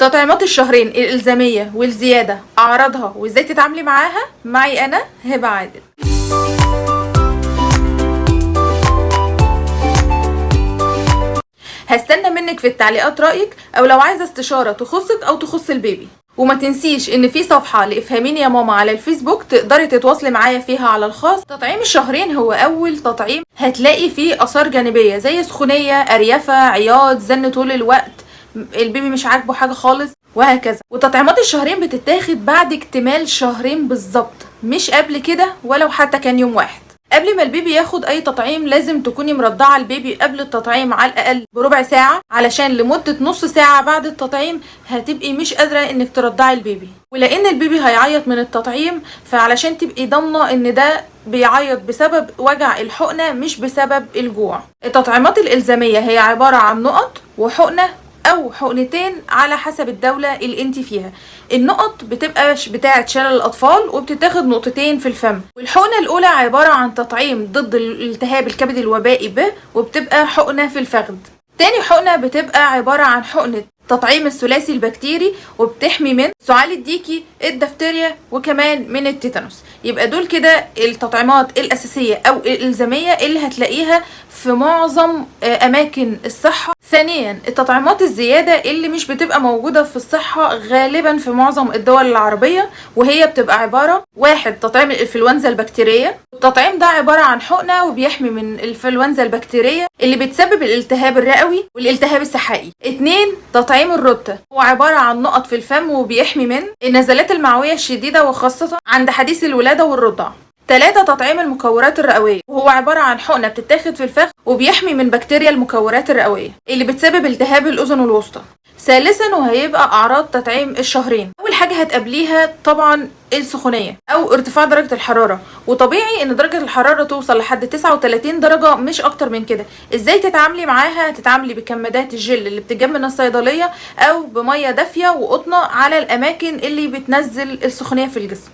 تطعيمات الشهرين الإلزامية والزيادة أعراضها وإزاي تتعاملي معاها معي أنا هبة عادل. هستنى منك في التعليقات رأيك أو لو عايزة استشارة تخصك أو تخص البيبي. وما تنسيش ان في صفحة لإفهميني يا ماما على الفيسبوك تقدري تتواصلي معايا فيها على الخاص. تطعيم الشهرين هو اول تطعيم هتلاقي فيه اثار جانبية زي سخونية، اريافة، عياط، زن طول الوقت، البيبي مش عاجبه حاجة خالص وهكذا. وتطعيمات الشهرين بتتاخد بعد اكتمال شهرين بالظبط، مش قبل كده ولو حتى كان يوم واحد. قبل ما البيبي ياخد اي تطعيم لازم تكوني مرضعه البيبي قبل التطعيم على الاقل بربع ساعه، علشان لمده نص ساعه بعد التطعيم هتبقي مش قادره انك ترضعي البيبي. ولان البيبي هيعيط من التطعيم، فعلشان تبقي ضامنه ان ده بيعيط بسبب وجع الحقنه مش بسبب الجوع. التطعيمات الالزاميه هي عباره عن نقط وحقنه او حقنتين على حسب الدولة اللي انت فيها. النقط بتبقى بتاعة شلل الاطفال وبتتاخد نقطتين في الفم، والحقنة الاولى عبارة عن تطعيم ضد الالتهاب الكبد الوبائي ب، وبتبقى حقنة في الفخذ. تاني حقنة بتبقى عبارة عن حقنة تطعيم الثلاثي البكتيري، وبتحمي من سعال الديكي، الدفتريا، وكمان من التيتانوس. يبقى دول كده التطعيمات الأساسية أو الإلزامية اللي هتلاقيها في معظم أماكن الصحة. ثانيا التطعيمات الزيادة اللي مش بتبقى موجودة في الصحة غالبا في معظم الدول العربية، وهي بتبقى عبارة: واحد، تطعيم الإنفلونزا البكتيرية. التطعيم ده عبارة عن حقنة وبيحمي من الإنفلونزا البكتيرية اللي بتسبب الالتهاب الرئوي والالتهاب السحائي. اتنين، تطعيم الروتا، هو عبارة عن نقط في الفم وبيحمي من النزلات المعوية الشديدة وخاصة عند حديث الولادة والرضع. 3، تطعيم المكورات الرئوية، وهو عبارة عن حقنة بتتاخد في الفخذ وبيحمي من بكتيريا المكورات الرئوية اللي بتسبب التهاب الأذن الوسطى. ثالثا، وهيبقى أعراض تطعيم الشهرين: أول حاجة هتقابليها طبعا السخونية أو ارتفاع درجة الحرارة، وطبيعي إن درجة الحرارة توصل لحد 39 درجة مش أكتر من كده. إزاي تتعاملي معاها؟ تتعاملي بكمادات الجل اللي بتجمع من الصيدلية أو بمية دافية وقطنة على الأماكن اللي بتنزل السخونية في الجسم،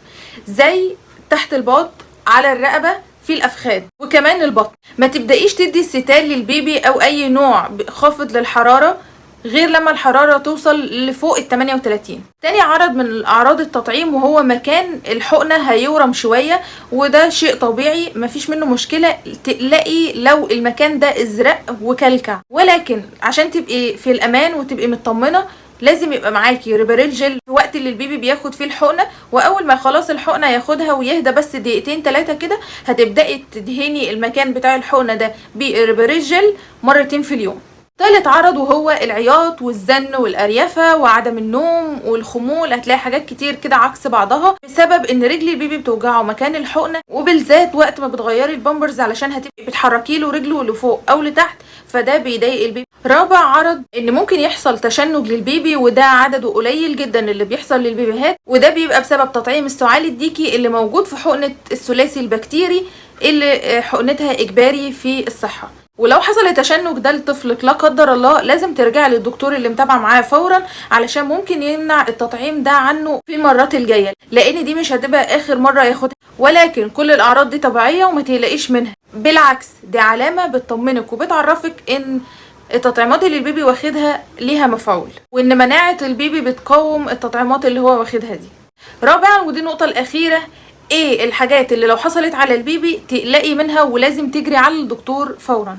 زي تحت الباط، على الرقبة، في الأفخاذ، وكمان البطن. ما تبدأيش تدي الستال للبيبي أو أي نوع خافض للحرارة غير لما الحرارة توصل لفوق 38. تاني عرض من أعراض التطعيم وهو مكان الحقنة هيورم شوية، وده شيء طبيعي مفيش منه مشكلة. تقلقي لو المكان ده ازرق وكلكع، ولكن عشان تبقي في الأمان وتبقي مطمنة لازم يبقى معاكي ريباريل جل في وقت اللي البيبي بياخد فيه الحقنه. واول ما خلاص الحقنه ياخدها ويهدى بس دقيقتين 3 كده، هتبداي تدهني المكان بتاع الحقنه ده بريباريل جل مرتين في اليوم. ثالث عرض وهو العياط والزن والأريافة وعدم النوم والخمول. هتلاقي حاجات كتير كده عكس بعضها بسبب ان رجل البيبي بتوجعه مكان الحقنة، وبالذات وقت ما بتغيري البامبرز علشان هتبقي بتحركي له رجله لفوق او لتحت، فده بيضايق البيبي. رابع عرض ان ممكن يحصل تشنج للبيبي، وده عدده قليل جدا اللي بيحصل للبيبيهات، وده بيبقى بسبب تطعيم السعال الديكي اللي موجود في حقنة الثلاثي البكتيري اللي حقنتها اجباري في الصحة. ولو حصل تشنج ده لطفلك لا قدر الله، لازم ترجعي للدكتور اللي متابعه معاه فورا، علشان ممكن يمنع التطعيم ده عنه في المرات الجايه، لان دي مش هتبقى اخر مره ياخدها. ولكن كل الاعراض دي طبيعيه وما تقلقيش منها، بالعكس دي علامه بتطمنك وبتعرفك ان التطعيمات اللي البيبي واخدها ليها مفعول، وان مناعه البيبي بتقاوم التطعيمات اللي هو واخدها دي. رابعا، ودي النقطه الاخيره، ايه الحاجات اللي لو حصلت على البيبي تقلقي منها ولازم تجري على الدكتور فورا؟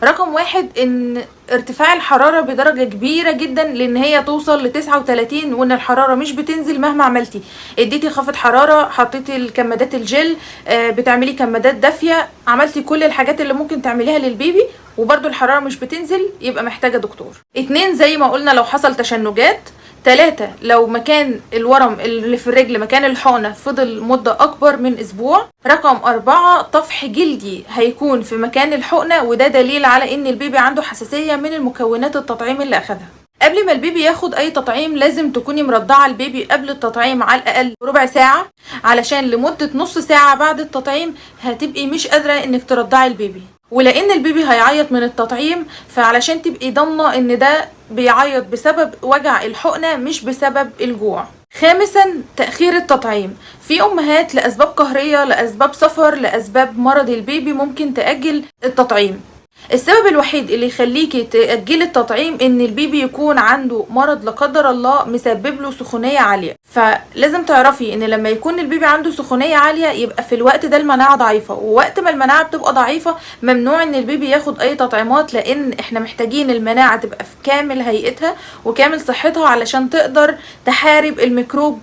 رقم 1، ان ارتفاع الحرارة بدرجة كبيرة جدا، لان هي توصل ل 39، وان الحرارة مش بتنزل مهما عملتي. اديتي خافض حرارة، حطيتي الكمادات الجل، بتعملي كمادات دافية، عملتي كل الحاجات اللي ممكن تعمليها للبيبي وبرضو الحرارة مش بتنزل، يبقى محتاجة دكتور. 2، زي ما قلنا لو حصل تشنجات. 3، لو مكان الورم اللي في الرجل مكان الحقنة فضل مدة أكبر من أسبوع. رقم 4، طفح جلدي هيكون في مكان الحقنة، وده دليل على إن البيبي عنده حساسية من المكونات التطعيم اللي أخدها. قبل ما البيبي ياخد أي تطعيم لازم تكوني مرضعة البيبي قبل التطعيم على الأقل ربع ساعة، علشان لمدة نص ساعة بعد التطعيم هتبقي مش قادرة إنك ترضعي البيبي. ولان البيبي هيعيط من التطعيم، فعلشان تبقي ضامنه ان ده بيعيط بسبب وجع الحقنه مش بسبب الجوع. 5، تأخير التطعيم. في امهات لاسباب قهريه، لاسباب سفر، لاسباب مرض البيبي ممكن تأجل التطعيم. السبب الوحيد اللي يخليكي تأجلي التطعيم ان البيبي يكون عنده مرض لا قدر الله مسبب له سخونية عالية. فلازم تعرفي ان لما يكون البيبي عنده سخونية عالية يبقى في الوقت ده المناعة ضعيفة، ووقت ما المناعة بتبقى ضعيفة ممنوع ان البيبي ياخد اي تطعيمات، لان احنا محتاجين المناعة تبقى في كامل هيئتها وكامل صحتها علشان تقدر تحارب الميكروب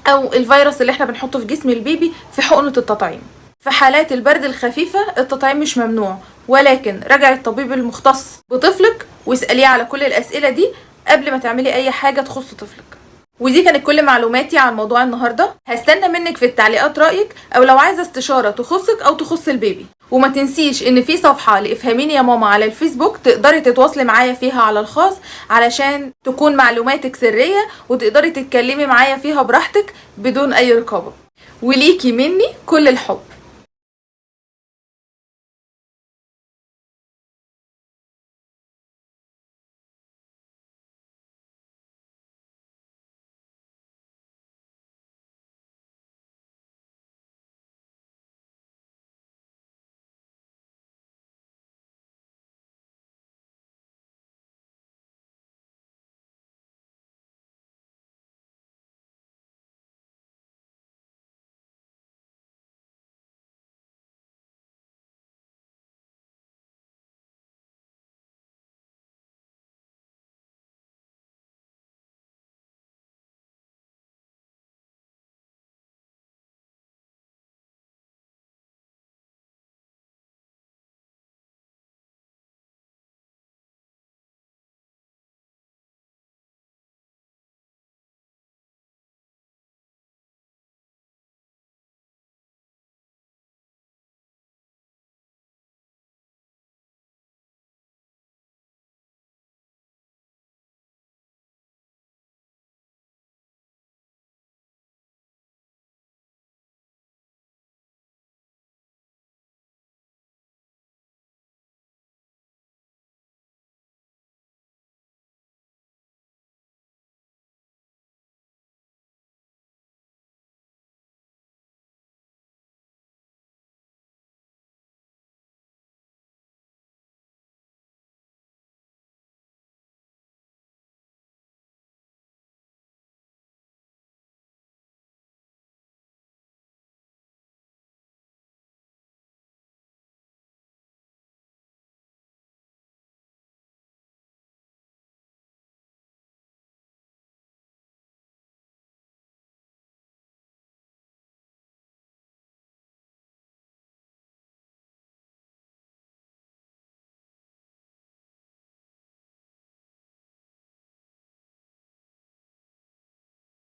او الفيروس اللي احنا بنحطه في جسم البيبي في حقنة التطعيم. في حالات البرد الخفيفة التطعيم مش ممنوع، ولكن راجعي الطبيب المختص بطفلك واسأليه على كل الأسئلة دي قبل ما تعملي أي حاجة تخص طفلك. ودي كانت كل معلوماتي عن موضوع النهاردة. هستنى منك في التعليقات رأيك، أو لو عايزة استشارة تخصك أو تخص البيبي. وما تنسيش ان في صفحة لإفهميني يا ماما على الفيسبوك تقدري تتواصلي معايا فيها على الخاص علشان تكون معلوماتك سرية وتقدري تتكلمي معايا فيها براحتك بدون أي رقابة. وليكي مني كل الحب.